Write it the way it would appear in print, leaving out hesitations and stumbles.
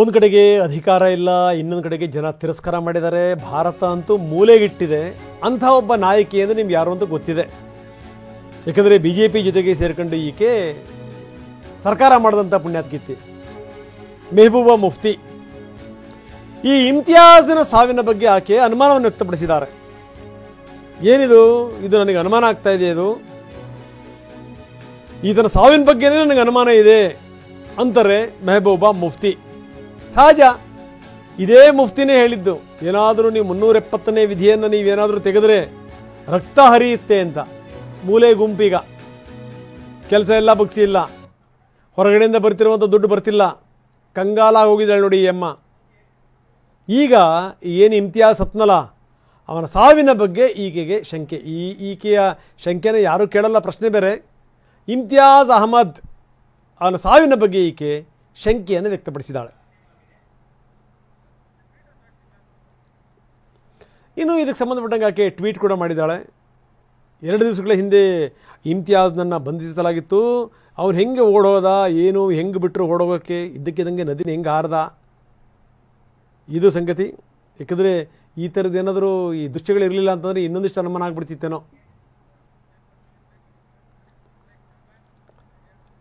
ಒಂದು ಕಡೆಗೆ ಅಧಿಕಾರ ಇಲ್ಲ, ಇನ್ನೊಂದು ಕಡೆಗೆ ಜನ ತಿರಸ್ಕಾರ ಮಾಡಿದ್ದಾರೆ. ಭಾರತ ಅಂತೂ ಮೂಲೆಗಿಟ್ಟಿದೆ. ಅಂಥ ಒಬ್ಬ ನಾಯಕಿ ಅಂದರೆ ನಿಮ್ಗೆ ಯಾರು ಅಂತ ಗೊತ್ತಿದೆ. ಯಾಕಂದರೆ BJP ಜೊತೆಗೆ ಸೇರ್ಕೊಂಡು ಈಕೆ ಸರ್ಕಾರ ಮಾಡಿದಂಥ ಪುಣ್ಯಾತ್ಕಿತ್ತಿ ಮೆಹಬೂಬಾ ಮುಫ್ತಿ. ಈ ಇಮ್ತಿಯಾಜ್ನ ಸಾವಿನ ಬಗ್ಗೆ ಆಕೆ ಅನುಮಾನವನ್ನು ವ್ಯಕ್ತಪಡಿಸಿದ್ದಾರೆ. ಏನಿದು, ಇದು ನನಗೆ ಅನುಮಾನ ಆಗ್ತಾ ಇದೆ, ಇದು ಈತನ ಸಾವಿನ ಬಗ್ಗೆನೇ ನನಗೆ ಅನುಮಾನ ಇದೆ ಅಂತಾರೆ ಮೆಹಬೂಬಾ ಮುಫ್ತಿ. ಸಹಜ, ಇದೇ ಮುಫ್ತಿನೇ ಹೇಳಿದ್ದು, ಏನಾದರೂ ನೀವು 370ನೇ ವಿಧಿಯನ್ನು ನೀವೇನಾದರೂ ತೆಗೆದರೆ ರಕ್ತ ಹರಿಯುತ್ತೆ ಅಂತ. ಮೂಲೆ ಗುಂಪೀಗ ಕೆಲಸ ಎಲ್ಲ ಬಗ್ಸಿ ಇಲ್ಲ, ಹೊರಗಡೆಯಿಂದ ಬರ್ತಿರುವಂಥ ದುಡ್ಡು ಬರ್ತಿಲ್ಲ, ಕಂಗಾಲಾಗಿ ಹೋಗಿದ್ದಾಳೆ ನೋಡಿ ಈ ಅಮ್ಮ. ಈಗ ಏನು ಇಮ್ತಿಯಾಜ್ ಸತ್ನಲ್ಲ, ಅವನ ಸಾವಿನ ಬಗ್ಗೆ ಈಕೆಗೆ ಶಂಕೆ. ಈಕೆಯ ಶಂಕೆನ ಯಾರೂ ಕೇಳಲ್ಲ, ಪ್ರಶ್ನೆ ಬೇರೆ. ಇಮ್ತಿಯಾಜ್ ಅಹಮದ್ ಅವನ ಸಾವಿನ ಬಗ್ಗೆ ಈಕೆ ಶಂಕೆಯನ್ನು ವ್ಯಕ್ತಪಡಿಸಿದ್ದಾಳೆ. ಇನ್ನು ಇದಕ್ಕೆ ಸಂಬಂಧಪಟ್ಟಂಗೆ ಆಕೆ ಟ್ವೀಟ್ ಕೂಡ ಮಾಡಿದ್ದಾಳೆ. 2 ದಿವಸಗಳ ಹಿಂದೆ ಇಮ್ತಿಯಾಜ್ನನ್ನು ಬಂಧಿಸಲಾಗಿತ್ತು. ಅವನು ಹೆಂಗೆ ಓಡೋದ, ಏನು ಹೆಂಗೆ ಬಿಟ್ಟರು ಓಡೋಗೋಕ್ಕೆ, ಇದ್ದಕ್ಕಿದ್ದಂಗೆ ನದಿನ ಹೆಂಗೆ ಹಾರ್ದ, ಇದು ಸಂಗತಿ. ಯಾಕಂದರೆ ಈ ಥರದ್ದು ಏನಾದರೂ ಈ ದೃಶ್ಯಗಳಿರಲಿಲ್ಲ ಅಂತಂದರೆ ಇನ್ನೊಂದಿಷ್ಟು ಅನುಮಾನ ಆಗ್ಬಿಡ್ತಿತ್ತೇನೋ.